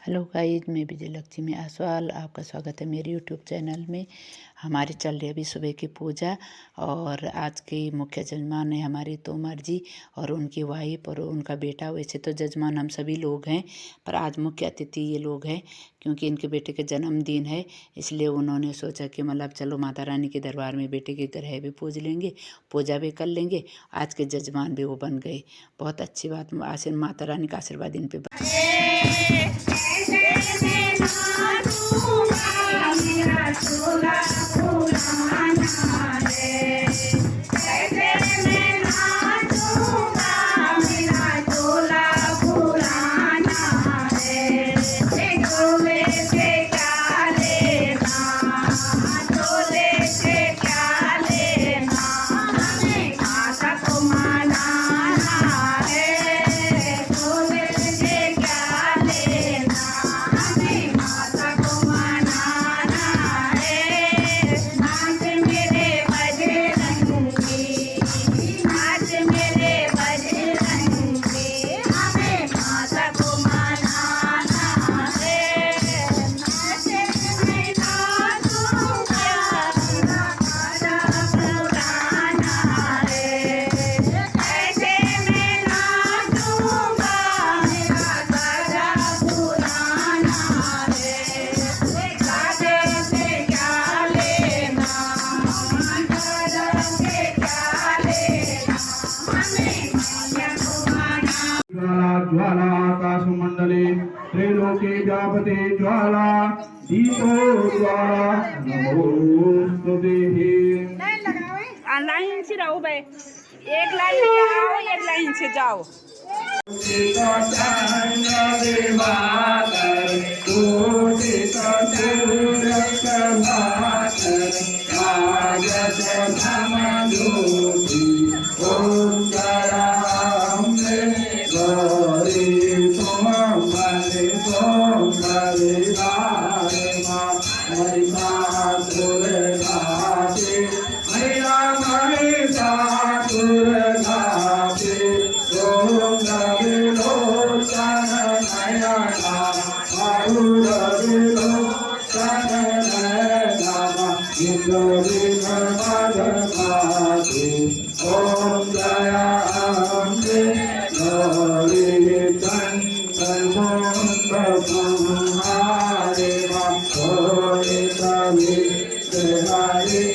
Hello guys, मैं विजय लक्ष्मी आसवाल। आपका स्वागत है मेरे यूट्यूब चैनल में। हमारी चल रही अभी सुबह की पूजा और आज के मुख्य जजमान है हमारे तोमर जी और उनकी वाइफ और उनका बेटा। वैसे तो जजमान हम सभी लोग हैं, पर आज मुख्य अतिथि ये लोग हैं क्योंकि इनके बेटे के जन्मदिन है। इसलिए उन्होंने सोचा कि मतलब चलो माता रानी के दरबार में बेटे के ग्रह भी पूज लेंगे, पूजा भी कर लेंगे। आज के जजमान भी वो बन गए। बहुत अच्छी बात, माता रानी का आशीर्वाद इन पे ज्वाला आकाशमंडले त्रैलोके व्यापते ज्वाला दीपो ज्वाला नमोस्तुते। लाइन से रहो भाई, एक लाइन से आओ, एक लाइन से जाओ। ओम दया अम्बे गौरी तन हमारे थोड़े कभी हरे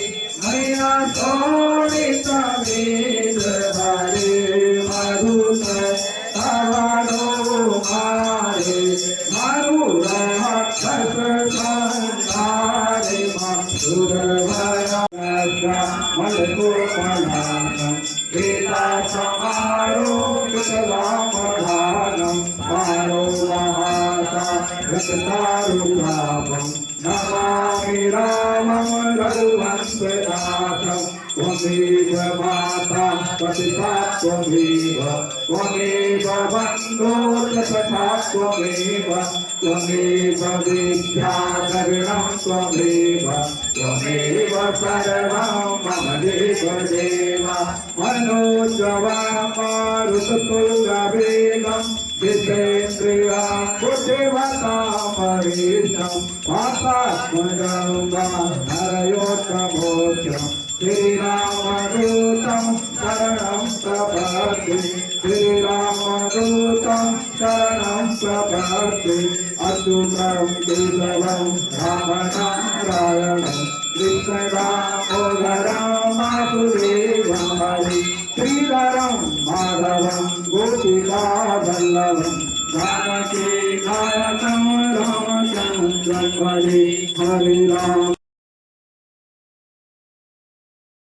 मैया थोड़े कभी हरे मधु सवालो मारे मरु हरे मधुर भया मलको पनानम वेदा समारो कुशलामधानम मारो महासा रक्तारुधापम नमामि रामं रघुवंशनाथं। त्वमेव माता पतिता त्वमेव बन्धो तथा त्वमेव विद्याकरणं त्वमेव सर्वं मम देवदेव। मनोजवं मारुततुल्यवेगं जितेन्द्रिया बुद्धिमतामरीशं पापात्मजं हरयोत्तमोऽहं श्रीरामदूतं शरणं प्रपद्ये। श्रीरामदूतं शरणं प्रपद्ये। अच्युतं केशवं रामनारायणं कृष्णदामोदरं वासुदेवं हरे। श्रीधरं माधवं गोपिकावल्लभं जानकी नायकं रामचन्द्रं भजे। हरे राम।